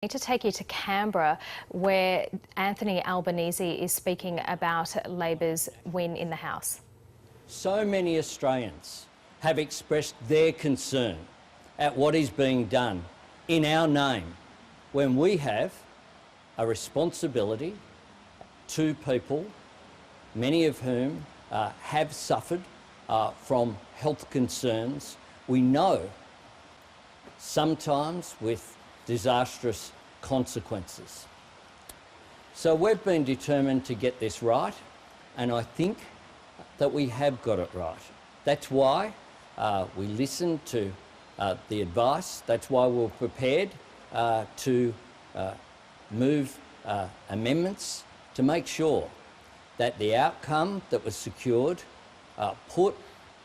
Need to take you to Canberra, where Anthony Albanese is speaking about Labor's win in the House. So many Australians have expressed their concern at what is being done in our name, when we have a responsibility to people, many of whom have suffered from health concerns. We know sometimes with disastrous consequences. So we've been determined to get this right, and I think that we have got it right. That's why we listened to the advice. That's why we're prepared to move amendments to make sure that the outcome that was secured put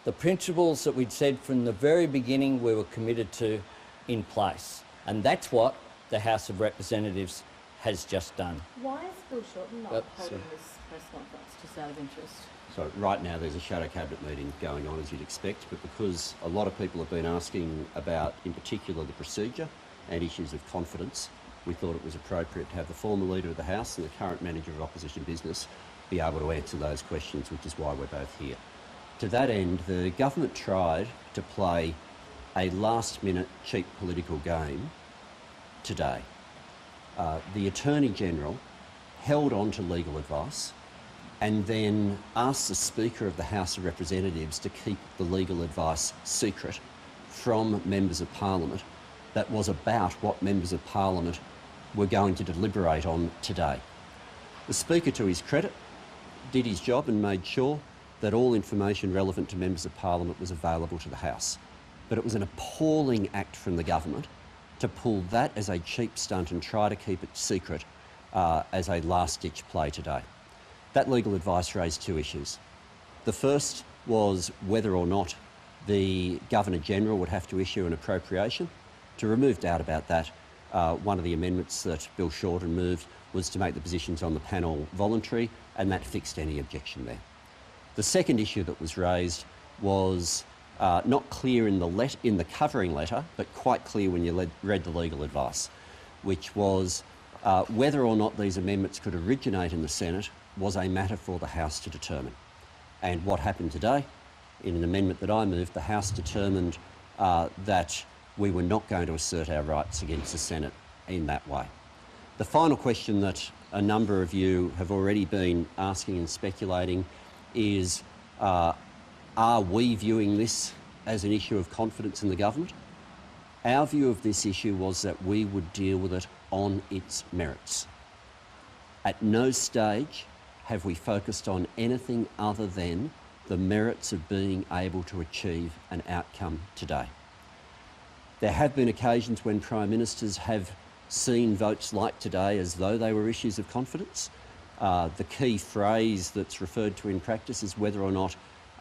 the principles that we'd said from the very beginning we were committed to in place. And that's what the House of Representatives has just done. Why is Bill Shorten not holding this press conference, just out of interest? So right now there's a shadow cabinet meeting going on, as you'd expect, but because a lot of people have been asking about, in particular, the procedure and issues of confidence, we thought it was appropriate to have the former Leader of the House and the current Manager of Opposition Business be able to answer those questions, which is why we're both here. To that end, the government tried to play a last-minute cheap political game today. The Attorney-General held on to legal advice and then asked the Speaker of the House of Representatives to keep the legal advice secret from members of Parliament that was about what members of Parliament were going to deliberate on today. The Speaker, to his credit, did his job and made sure that all information relevant to members of Parliament was available to the House. But it was an appalling act from the government to pull that as a cheap stunt and try to keep it secret as a last-ditch play today. That legal advice raised two issues. The first was whether or not the Governor-General would have to issue an appropriation. To remove doubt about that, one of the amendments that Bill Shorten moved was to make the positions on the panel voluntary, and that fixed any objection there. The second issue that was raised was not clear in the covering letter, but quite clear when you read the legal advice, which was whether or not these amendments could originate in the Senate was a matter for the House to determine. And what happened today, in an amendment that I moved, the House determined that we were not going to assert our rights against the Senate in that way. The final question that a number of you have already been asking and speculating is, are we viewing this as an issue of confidence in the government? Our view of this issue was that we would deal with it on its merits. At no stage have we focused on anything other than the merits of being able to achieve an outcome today. There have been occasions when Prime Ministers have seen votes like today as though they were issues of confidence. The key phrase that's referred to in practice is whether or not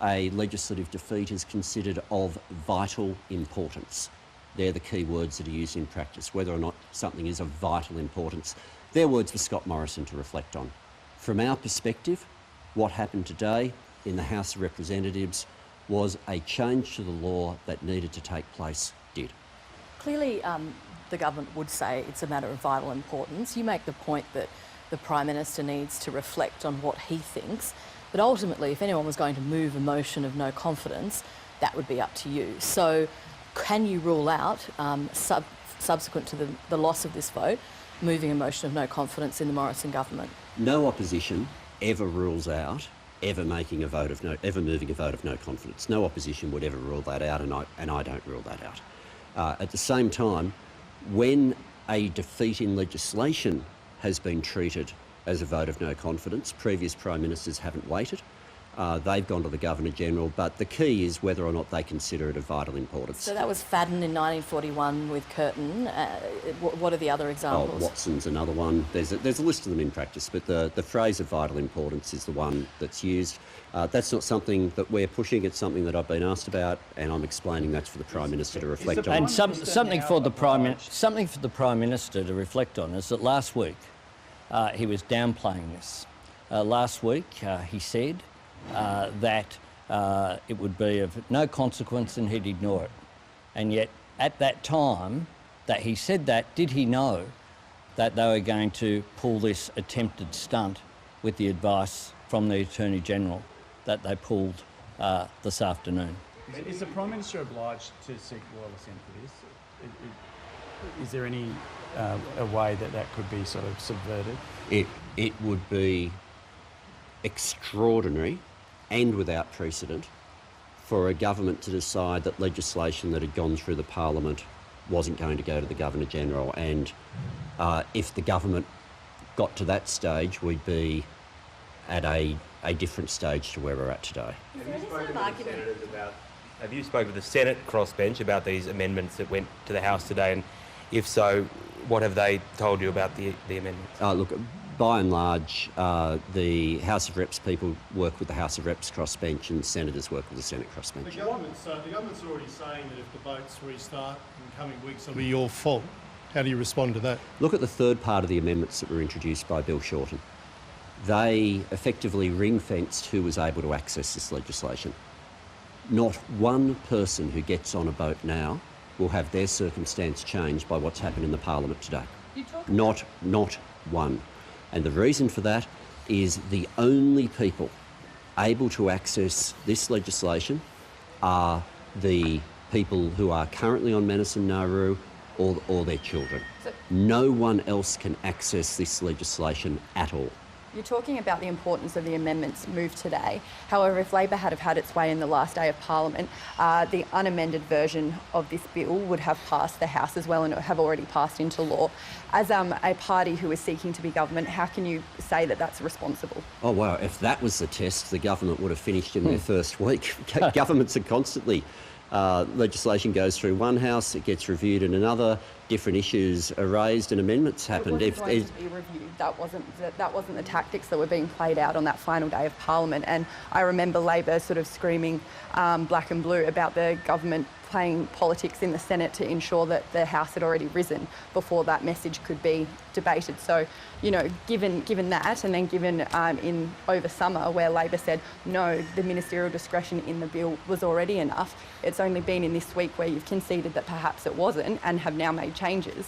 a legislative defeat is considered of vital importance. They're the key words that are used in practice, whether or not something is of vital importance. They're words for Scott Morrison to reflect on. From our perspective, what happened today in the House of Representatives was a change to the law that needed to take place did. Clearly, the government would say it's a matter of vital importance. You make the point that the Prime Minister needs to reflect on what he thinks, but ultimately, if anyone was going to move a motion of no confidence, that would be up to you. So can you rule out, subsequent to the loss of this vote, moving a motion of no confidence in the Morrison government? No opposition ever rules out ever moving a vote of no confidence. No opposition would ever rule that out, and I don't rule that out. At the same time, when a defeat in legislation has been treated as a vote of no confidence, previous Prime Ministers haven't waited. They've gone to the Governor-General, but the key is whether or not they consider it of vital importance. So that was Fadden in 1941 with Curtin. What are the other examples? Watson's another one. There's a list of them in practice, but the phrase of vital importance is the one that's used. That's not something that we're pushing. It's something that I've been asked about, and I'm explaining that's for the Prime Minister to reflect on. And something for the Prime Minister to reflect on is that last week he was downplaying this. Last week he said that it would be of no consequence and he'd ignore it. And yet, at that time that he said that, did he know that they were going to pull this attempted stunt with the advice from the Attorney-General that they pulled this afternoon. Is the Prime Minister obliged to seek royal assent for this? Is there any a way that could be sort of subverted? It would be extraordinary and without precedent for a government to decide that legislation that had gone through the Parliament wasn't going to go to the Governor-General, and if the government got to that stage, we'd be at a different stage to where we're at today. Have you spoken with the Senate crossbench about these amendments that went to the House today, and if so, what have they told you about the amendments? Look, by and large, the House of Reps people work with the House of Reps crossbench, and senators work with the Senate crossbench. The government's already saying that if the votes restart in coming weeks, it'll be your fault. How do you respond to that? Look at the third part of the amendments that were introduced by Bill Shorten. They effectively ring-fenced who was able to access this legislation. Not one person who gets on a boat now will have their circumstance changed by what's happened in the Parliament today. Not one. And the reason for that is the only people able to access this legislation are the people who are currently on Manus Nauru or their children. No one else can access this legislation at all. You're talking about the importance of the amendments moved today. However, if Labor had have had its way in the last day of Parliament, the unamended version of this bill would have passed the House as well and have already passed into law. As a party who is seeking to be government, how can you say that that's responsible? Oh, wow. If that was the test, the government would have finished in their first week. Governments are constantly... legislation goes through one house, it gets reviewed in another, different issues are raised and amendments happened. It wasn't going to be reviewed. That wasn't the tactics that were being played out on that final day of Parliament. And I remember Labor sort of screaming black and blue about the government playing politics in the Senate to ensure that the House had already risen before that message could be debated. So, you know, given that, and then given in over summer where Labor said no, the ministerial discretion in the bill was already enough, it's only been in this week where you've conceded that perhaps it wasn't and have now made changes.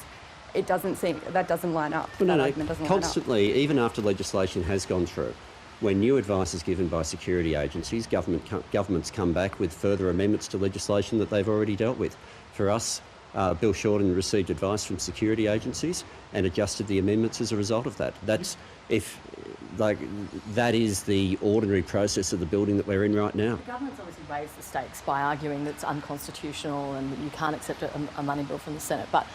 It doesn't seem, that doesn't line up. Well, that no, argument doesn't constantly, line up. even after legislation has gone through, when new advice is given by security agencies, governments come back with further amendments to legislation that they've already dealt with. For us, Bill Shorten received advice from security agencies and adjusted the amendments as a result of that. That is the ordinary process of the building that we're in right now. The government's obviously raised the stakes by arguing that it's unconstitutional and that you can't accept a money bill from the Senate. But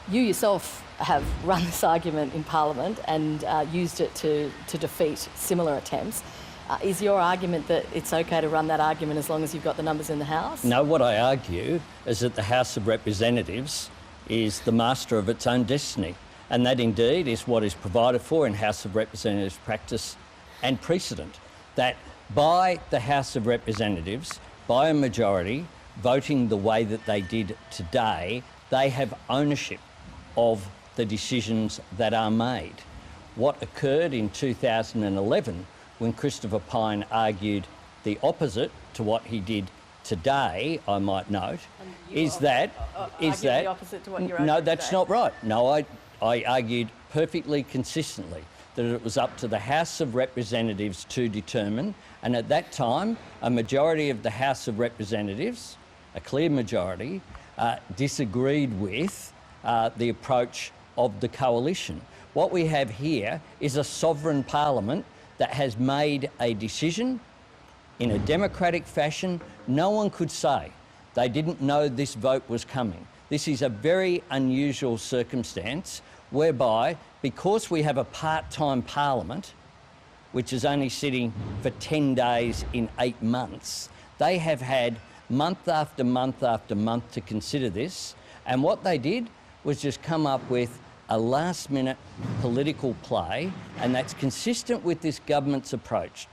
you yourself have run this argument in Parliament and used it to defeat similar attempts. Is your argument that it's okay to run that argument as long as you've got the numbers in the House? No, what I argue is that the House of Representatives is the master of its own destiny, and that indeed is what is provided for in House of Representatives practice and precedent, that by the House of Representatives, by a majority, voting the way that they did today, they have ownership of the decisions that are made. What occurred in 2011 when Christopher Pyne argued the opposite to what he did today, I might note, is that... the opposite to what you're No, arguing that's today. not right. No, I argued perfectly consistently that it was up to the House of Representatives to determine, and at that time, a majority of the House of Representatives, a clear majority, disagreed with the approach of the coalition. What we have here is a sovereign parliament that has made a decision in a democratic fashion. No one could say they didn't know this vote was coming. This is a very unusual circumstance whereby, because we have a part-time parliament, which is only sitting for 10 days in 8 months, they have had month after month after month to consider this, and what they did was just come up with a last-minute political play, and that's consistent with this government's approach,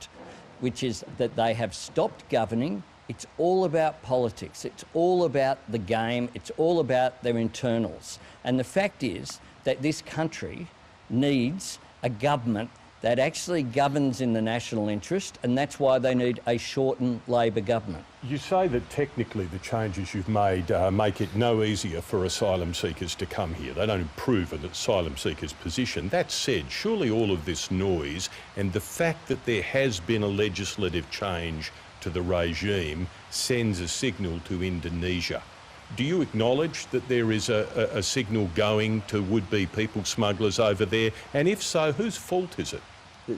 which is that they have stopped governing. It's all about politics. It's all about the game. It's all about their internals. And the fact is that this country needs a government that actually governs in the national interest, and that's why they need a shortened Labor government. You say that technically the changes you've made make it no easier for asylum seekers to come here. They don't improve an asylum seeker's position. That said, surely all of this noise and the fact that there has been a legislative change to the regime sends a signal to Indonesia. Do you acknowledge that there is a signal going to would-be people smugglers over there? And if so, whose fault is it?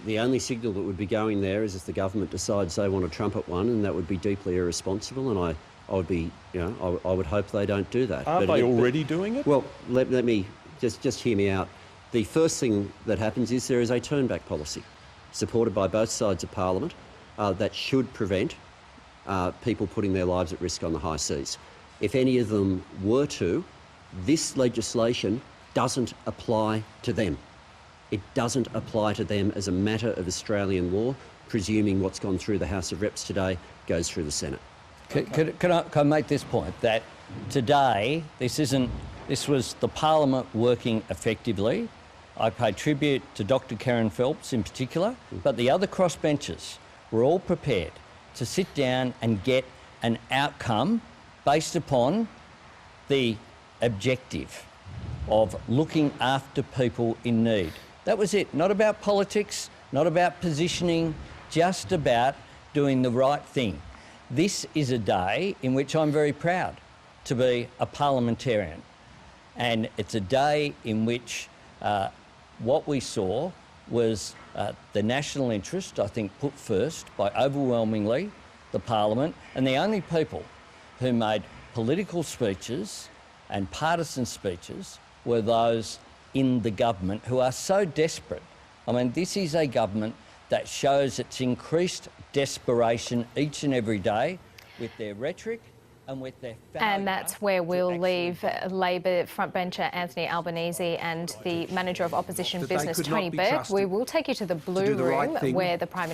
The only signal that would be going there is if the government decides they want to trumpet one, and that would be deeply irresponsible, and I would be, I would hope they don't do that. Aren't they already doing it? Well, let me just hear me out. The first thing that happens is there is a turnback policy supported by both sides of Parliament that should prevent people putting their lives at risk on the high seas. If any of them were to, this legislation doesn't apply to them. It doesn't apply to them as a matter of Australian law, presuming what's gone through the House of Reps today goes through the Senate. Can I make this point, that today this was the Parliament working effectively. I pay tribute to Dr. Karen Phelps in particular, but the other crossbenchers were all prepared to sit down and get an outcome based upon the objective of looking after people in need. That was it. Not about politics, not about positioning, just about doing the right thing. This is a day in which I'm very proud to be a parliamentarian. And it's a day in which what we saw was the national interest, I think, put first by overwhelmingly the Parliament, and the only people who made political speeches and partisan speeches were those in the government who are so desperate. I mean, this is a government that shows its increased desperation each and every day with their rhetoric and with their failure. And that's where we'll leave Labor frontbencher Anthony Albanese and the Manager of Opposition Business, Tony Burke. We will take you to the Blue Room where the Prime Minister